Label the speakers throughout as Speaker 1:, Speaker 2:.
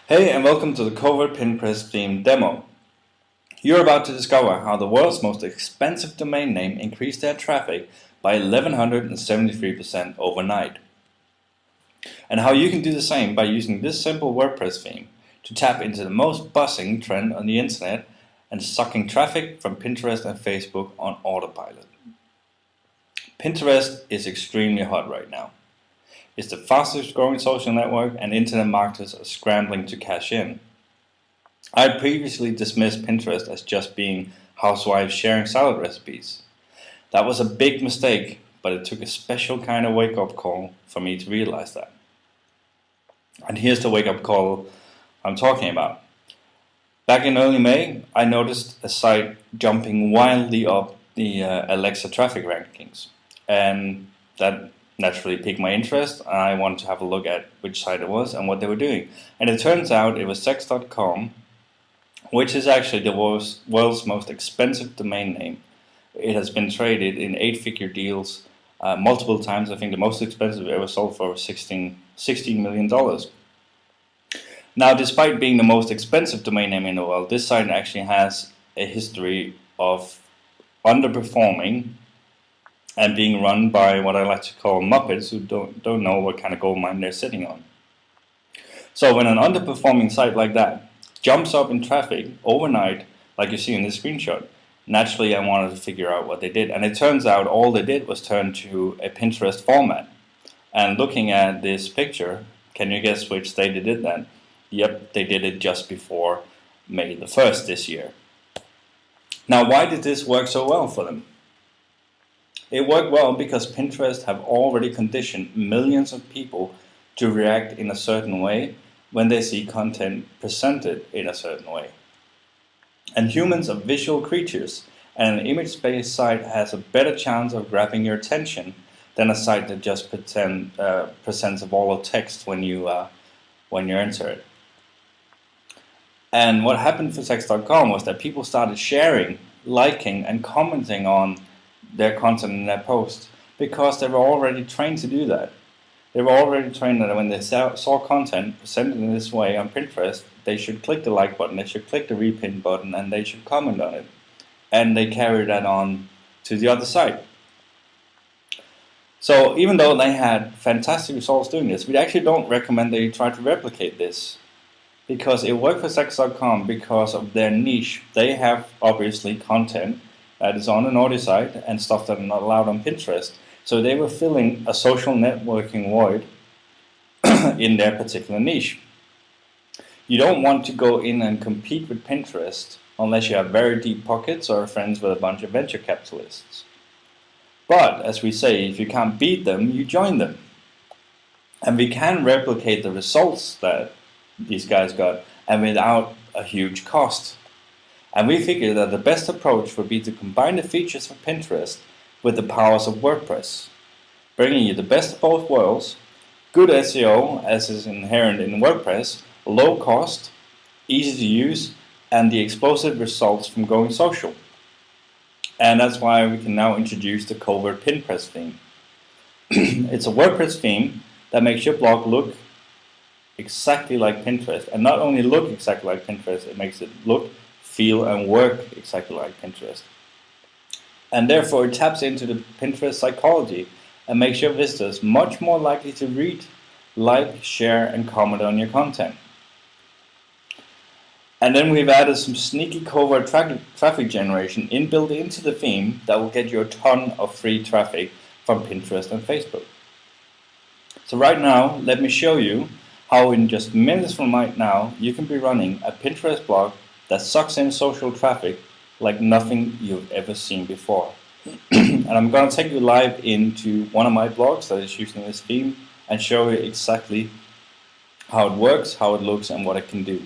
Speaker 1: Hey, and welcome to the Covert PinPress theme demo. You're about to discover how the world's most expensive domain name increased their traffic by 1173% overnight. And how you can do the same by using this simple WordPress theme to tap into the most buzzing trend on the internet and sucking traffic from Pinterest and Facebook on autopilot. Pinterest is extremely hot right now. It's the fastest growing social network and internet marketers are scrambling to cash in. I had previously dismissed Pinterest as just being housewives sharing salad recipes. That was a big mistake, but it took a special kind of wake-up call for me to realize that. And here's the wake-up call I'm talking about. Back in early May, I noticed a site jumping wildly up the Alexa traffic rankings, and that naturally piqued my interest. I wanted to have a look at which site it was and what they were doing. And it turns out it was sex.com, which is actually the world's most expensive domain name. It has been traded in 8-figure deals multiple times. I think the most expensive ever sold for $16 million. Now, despite being the most expensive domain name in the world, this site actually has a history of underperforming and being run by what I like to call Muppets who don't know what kind of gold mine they're sitting on. So when an underperforming site like that jumps up in traffic overnight, like you see in this screenshot, naturally I wanted to figure out what they did. And it turns out all they did was turn to a Pinterest format. And looking at this picture, can you guess which day they did that? Yep, they did it just before May the 1st this year. Now, why did this work so well for them? It worked well because Pinterest have already conditioned millions of people to react in a certain way when they see content presented in a certain way. And humans are visual creatures, and an image-based site has a better chance of grabbing your attention than a site that just presents a wall of text when you enter it. And what happened for sex.com was that people started sharing, liking, and commenting on their content in their posts because they were already trained to do that. They were already trained that when they saw content presented in this way on Pinterest, they should click the like button, they should click the repin button, and they should comment on it. And they carry that on to the other site. So even though they had fantastic results doing this, we actually don't recommend that you try to replicate this, because it worked for sex.com because of their niche. They have obviously content that is on an audio site and stuff that are not allowed on Pinterest. So they were filling a social networking void in their particular niche. You don't want to go in and compete with Pinterest unless you have very deep pockets or are friends with a bunch of venture capitalists. But as we say, if you can't beat them, you join them. And we can replicate the results that these guys got, and without a huge cost. And we figured that the best approach would be to combine the features of Pinterest with the powers of WordPress, bringing you the best of both worlds, good SEO as is inherent in WordPress, low cost, easy to use, and the explosive results from going social. And that's why we can now introduce the Covert PinPress theme. It's a WordPress theme that makes your blog look exactly like Pinterest, and not only look exactly like Pinterest, it makes it look, feel, and work exactly like Pinterest. And therefore it taps into the Pinterest psychology and makes your visitors much more likely to read, like, share, and comment on your content. And then we've added some sneaky covert traffic generation inbuilt into the theme that will get you a ton of free traffic from Pinterest and Facebook. So right now, let me show you how in just minutes from right now, you can be running a Pinterest blog that sucks in social traffic like nothing you've ever seen before. And I'm going to take you live into one of my blogs that is using this theme and show you exactly how it works, how it looks, and what it can do.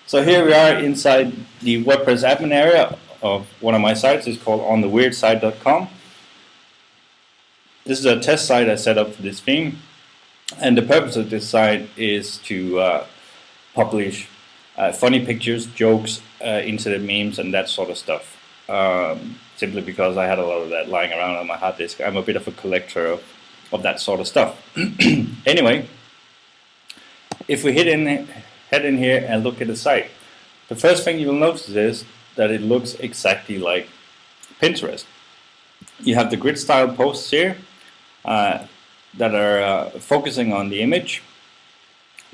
Speaker 1: So here we are inside the WordPress admin area of one of my sites. It's called ontheweirdSide.com. This is a test site I set up for this theme. And the purpose of this site is to publish funny pictures, jokes, internet memes, and that sort of stuff. Simply because I had a lot of that lying around on my hard disk. I'm a bit of a collector of that sort of stuff. Anyway, If we head in here and look at the site, the first thing you will notice is that it looks exactly like Pinterest. You have the grid style posts here that are focusing on the image.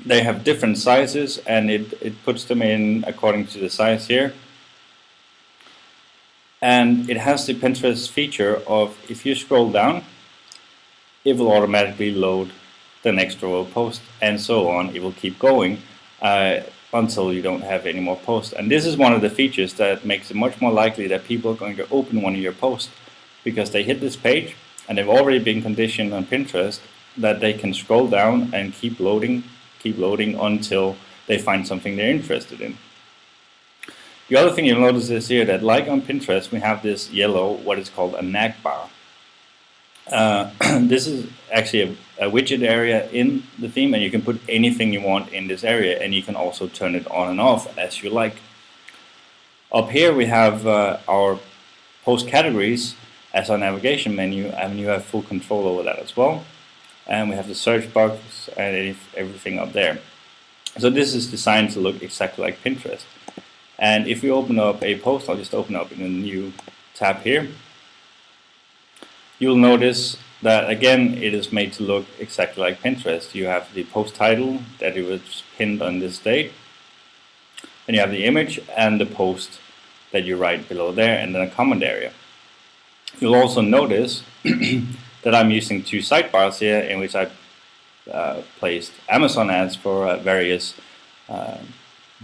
Speaker 1: They have different sizes, and it puts them in according to the size here. And it has the Pinterest feature of, if you scroll down, it will automatically load the next row of posts, and so on. It will keep going until you don't have any more posts. And this is one of the features that makes it much more likely that people are going to open one of your posts, because they hit this page and they've already been conditioned on Pinterest that they can scroll down and keep loading until they find something they're interested in. The other thing you'll notice is here that, like on Pinterest, we have this yellow, what is called a nag bar. This is actually a widget area in the theme, and you can put anything you want in this area, and you can also turn it on and off as you like. Up here we have our post categories as our navigation menu, and you have full control over that as well. And we have the search box and everything up there. So this is designed to look exactly like Pinterest. And if we open up a post, I'll just open up in a new tab here. You'll notice that again it is made to look exactly like Pinterest. You have the post title that it was pinned on this date, and you have the image and the post that you write below there, and then a comment area. You'll also notice that I'm using two sidebars here in which I placed Amazon ads for various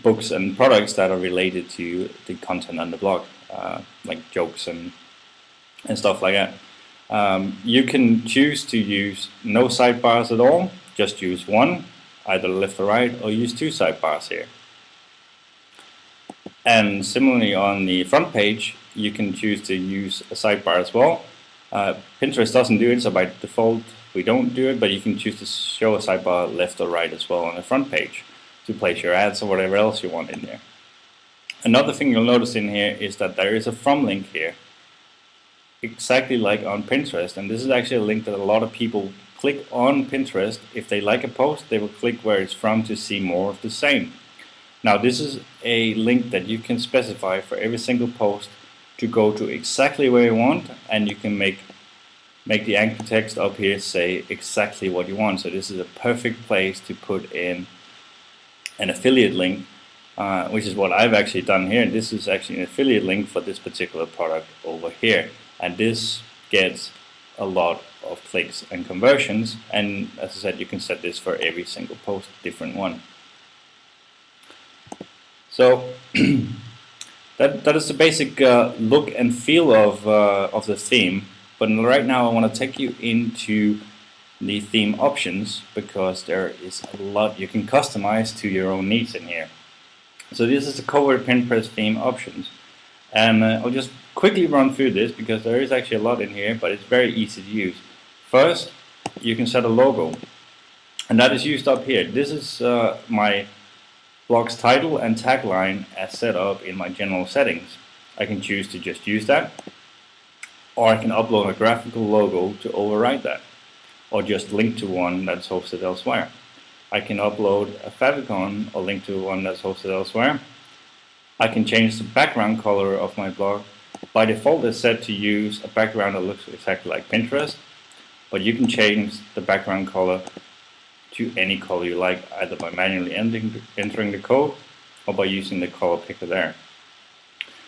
Speaker 1: books and products that are related to the content on the blog, like jokes and stuff like that. You can choose to use no sidebars at all, just use one, either left or right, or use two sidebars here. And similarly on the front page, you can choose to use a sidebar as well. Pinterest doesn't do it, so by default we don't do it, but you can choose to show a sidebar left or right as well on the front page to place your ads or whatever else you want in there. Another thing you'll notice in here is that there is a from link here, exactly like on Pinterest, and this is actually a link that a lot of people click on Pinterest. If they like a post, they will click where it's from to see more of the same. Now this is a link that you can specify for every single post to go to exactly where you want, and you can make the anchor text up here say exactly what you want. So this is a perfect place to put in an affiliate link, which is what I've actually done here. This is actually an affiliate link for this particular product over here, and this gets a lot of clicks and conversions, and as I said, you can set this for every single post, different one. So that is the basic look and feel of the theme. But right now I want to take you into the theme options, because there is a lot you can customize to your own needs in here. So this is the Covert PinPress theme options, and I'll just quickly run through this because there is actually a lot in here, but it's very easy to use. First, you can set a logo, and that is used up here. This is my blog's title and tagline as set up in my general settings. I can choose to just use that, or I can upload a graphical logo to override that, or just link to one that's hosted elsewhere. I can upload a favicon or link to one that's hosted elsewhere. I can change the background color of my blog. By default it's set to use a background that looks exactly like Pinterest, but you can change the background color to any color you like, either by manually entering the code or by using the color picker there.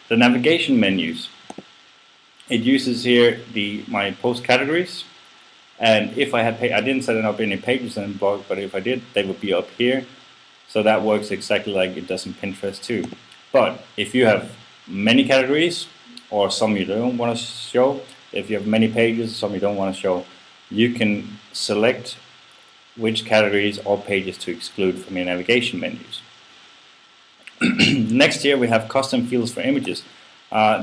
Speaker 1: The navigation menus. It uses here my post categories, and if I had I didn't set up any pages in the blog, but if I did, they would be up here. So that works exactly like it does in Pinterest too. But if you have many categories, or some you don't want to show, if you have many pages, some you don't want to show, you can select which categories or pages to exclude from your navigation menus. Next here we have custom fields for images.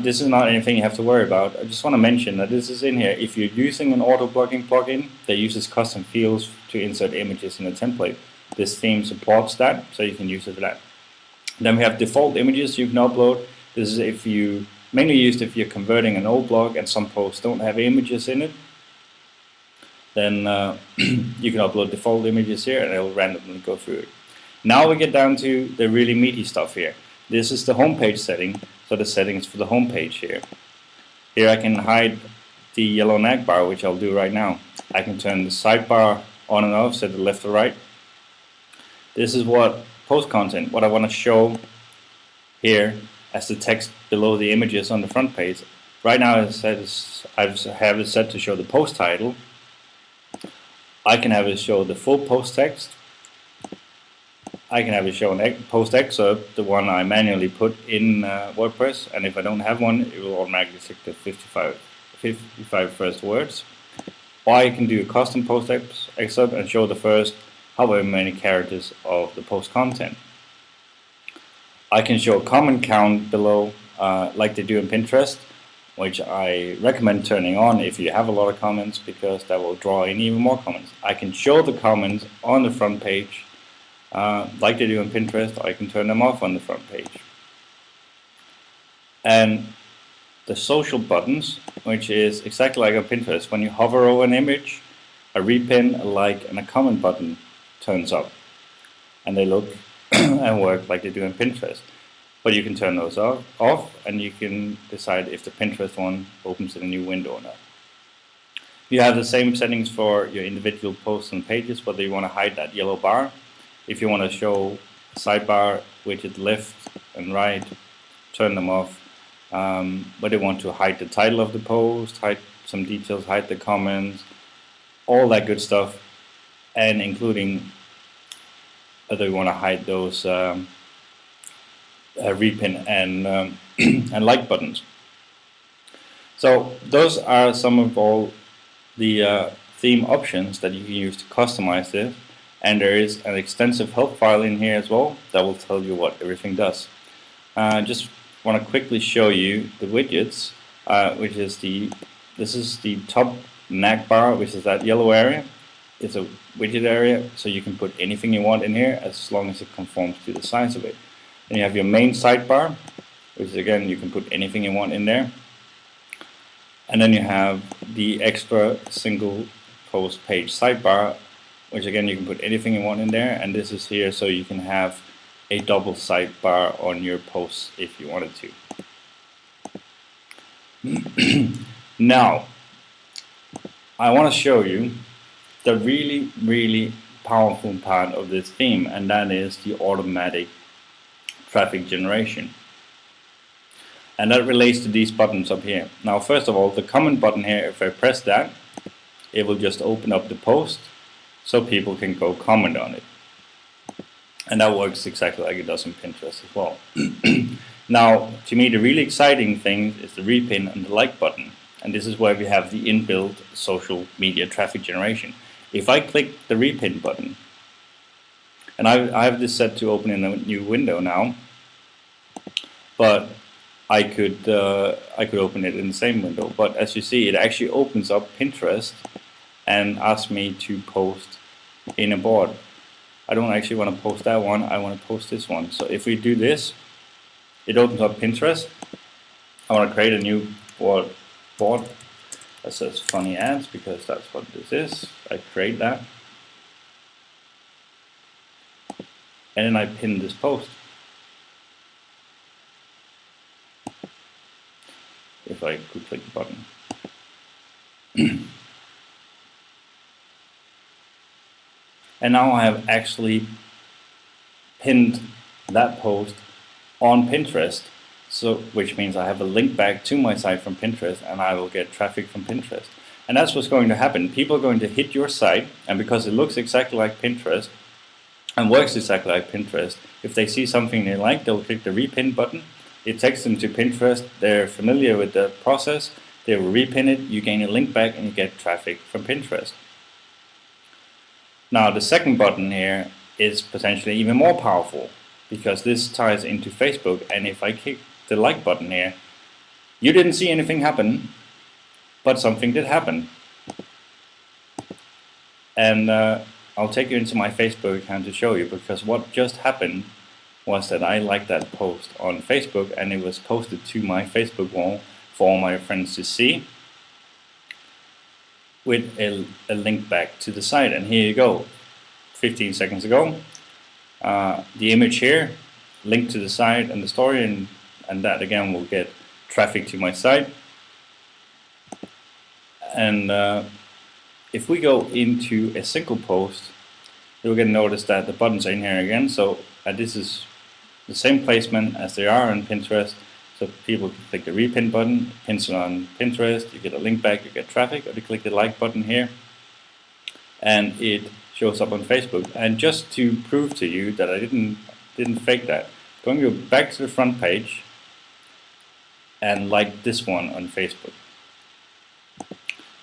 Speaker 1: This is not anything you have to worry about. I just want to mention that this is in here. If you're using an auto-blogging plugin that uses custom fields to insert images in a template, this theme supports that, so you can use it for that. Then we have default images you can upload. This is if you mainly used if you're converting an old blog and some posts don't have images in it. Then you can upload default images here and it will randomly go through it. Now we get down to the really meaty stuff here. This is the homepage setting, so the settings for the homepage here. Here I can hide the yellow nag bar, which I'll do right now. I can turn the sidebar on and off, set it left or right. This is what post content, what I want to show here as the text below the images on the front page. Right now I have it set to show the post title. I can have it show the full post text. I can have it show an post excerpt, the one I manually put in WordPress, and if I don't have one, it will automatically stick the 55 first words. Or I can do a custom post excerpt and show the first however many characters of the post content. I can show a comment count below, like they do in Pinterest, which I recommend turning on if you have a lot of comments, because that will draw in even more comments. I can show the comments on the front page, like they do in Pinterest, or I can turn them off on the front page. And the social buttons, which is exactly like on Pinterest, when you hover over an image, a repin, a like, and a comment button turns up, and they look and work like they do in Pinterest. But you can turn those off, and you can decide if the Pinterest one opens in a new window or not. You have the same settings for your individual posts and pages, whether you want to hide that yellow bar, if you want to show sidebar, widget left and right, turn them off. But you want to hide the title of the post, hide some details, hide the comments, all that good stuff, and including whether you want to hide those repin and and like buttons. So those are some of all the theme options that you can use to customize this, and there is an extensive help file in here as well that will tell you what everything does. Just want to quickly show you the widgets, which is this is the top nag bar, which is that yellow area. It's a widget area, so you can put anything you want in here as long as it conforms to the size of it. Then you have your main sidebar, which is, again, you can put anything you want in there. And then you have the extra single post page sidebar, which again you can put anything you want in there. And this is here so you can have a double sidebar on your posts if you wanted to. Now, I want to show you the really powerful part of this theme, and that is the automatic traffic generation. And that relates to these buttons up here. Now, first of all, the comment button here, if I press that, it will just open up the post so people can go comment on it. And that works exactly like it does in Pinterest as well. Now, to me, the really exciting thing is the repin and the like button. And this is where we have the inbuilt social media traffic generation. If I click the repin button, and I have this set to open in a new window now, but I could open it in the same window. But as you see, it actually opens up Pinterest and asks me to post in a board. I don't actually want to post that one, I want to post this one. So if we do this, it opens up Pinterest. I want to create a new board that says funny ads, because that's what this is. I create that. And then I pin this post. If I could click the button. And now I have actually pinned that post on Pinterest, so which means I have a link back to my site from Pinterest, and I will get traffic from Pinterest. And that's what's going to happen. People are going to hit your site, and because it looks exactly like Pinterest and works exactly like Pinterest, if they see something they like, they'll click the repin button. It takes them to Pinterest. They're familiar with the process. They will repin it. You gain a link back, and you get traffic from Pinterest. Now, the second button here is potentially even more powerful, because this ties into Facebook. And if I click the like button here, you didn't see anything happen, but something did happen. And I'll take you into my Facebook account to show you, because what just happened was that I liked that post on Facebook, and it was posted to my Facebook wall for all my friends to see, with a link back to the site. And here you go. 15 seconds ago, the image here, link to the site and the story, and that again will get traffic to my site. And if we go into a single post, you'll get notice that the buttons are in here again. So this is the same placement as they are on Pinterest. So people can click the repin button, pins it on Pinterest, you get a link back, you get traffic, or you click the like button here, and it shows up on Facebook. And just to prove to you that I didn't fake that, I'm going to go back to the front page and like this one on Facebook.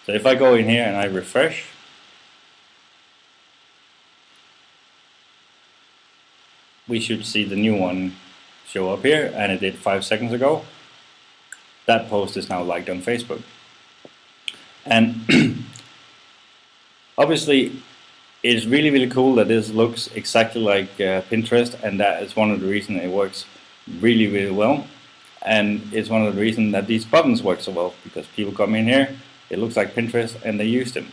Speaker 1: So if I go in here and I refresh, we should see the new one show up here, and it did 5 seconds ago. That post is now liked on Facebook. And obviously it's really cool that this looks exactly like Pinterest, and that is one of the reasons it works really well. And it's one of the reasons that these buttons work so well, because people come in here, it looks like Pinterest, and they use them.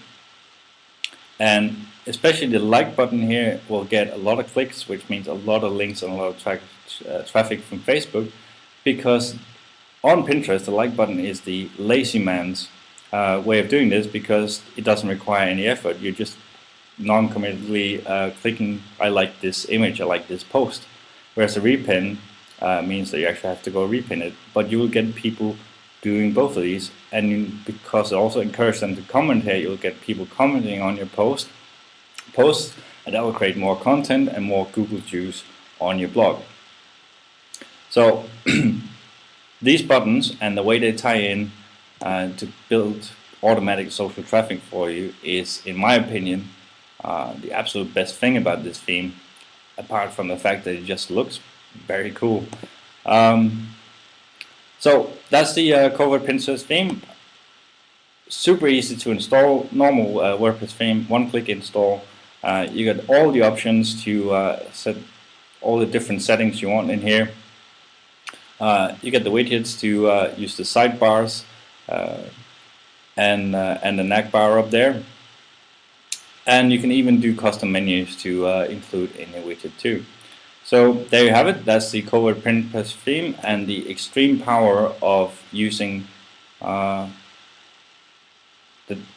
Speaker 1: And especially the like button here will get a lot of clicks, which means a lot of links and a lot of traffic from Facebook, because on Pinterest the like button is the lazy man's way of doing this, because it doesn't require any effort. You're just non-committally clicking, I like this image, I like this post. Whereas a repin means that you actually have to go repin it, but you will get people doing both of these, and because it also encourages them to comment here, you'll get people commenting on your posts, and that will create more content and more Google juice on your blog. So these buttons and the way they tie in to build automatic social traffic for you is, in my opinion, the absolute best thing about this theme, apart from the fact that it just looks very cool. So that's the Covert PinPress theme. Super easy to install, normal WordPress theme, one-click install. You get all the options to set all the different settings you want in here. You get the widgets to use the sidebars and the nav bar up there. And you can even do custom menus to include in your widget too. So there you have it. That's the Covert PinPress theme, and the extreme power of using the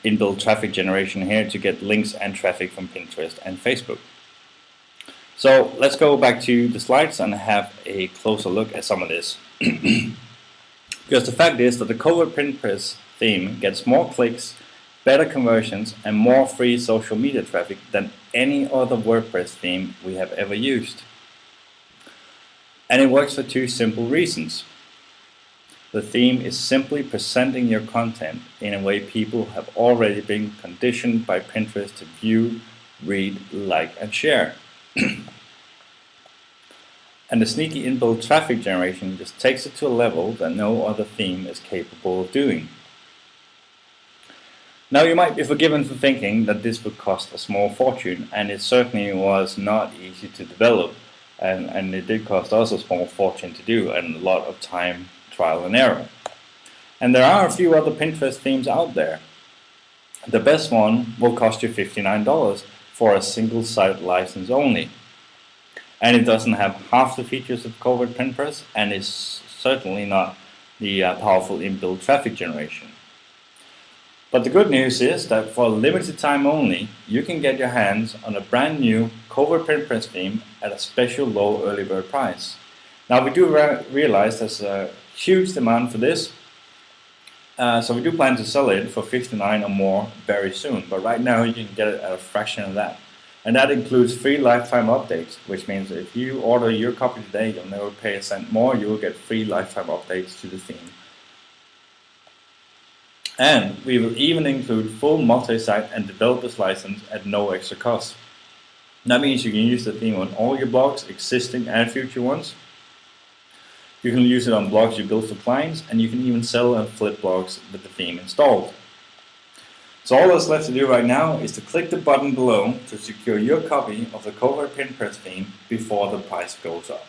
Speaker 1: inbuilt traffic generation here to get links and traffic from Pinterest and Facebook. So let's go back to the slides and have a closer look at some of this. Because the fact is that the Covert PinPress theme gets more clicks, better conversions, and more free social media traffic than any other WordPress theme we have ever used. And it works for two simple reasons. The theme is simply presenting your content in a way people have already been conditioned by Pinterest to view, read, like, and share. And the sneaky inbuilt traffic generation just takes it to a level that no other theme is capable of doing. Now you might be forgiven for thinking that this would cost a small fortune, and it certainly was not easy to develop. And it did cost us a small fortune to do, and a lot of time, trial and error. And there are a few other Pinterest themes out there. The best one will cost you $59 for a single site license only. And it doesn't have half the features of Covert PinPress, and is certainly not the powerful inbuilt traffic generation. But the good news is that for a limited time only, you can get your hands on a brand new Covert PinPress theme at a special low early bird price. Now we do realize there's a huge demand for this, so we do plan to sell it for $59 or more very soon. But right now you can get it at a fraction of that. And that includes free lifetime updates, which means if you order your copy today, you'll never pay a cent more. You will get free lifetime updates to the theme. And we will even include full multi-site and developer's license at no extra cost. That means you can use the theme on all your blogs, existing and future ones. You can use it on blogs you build for clients, and you can even sell and flip blogs with the theme installed. So all that's left to do right now is to click the button below to secure your copy of the Covert PinPress theme before the price goes up.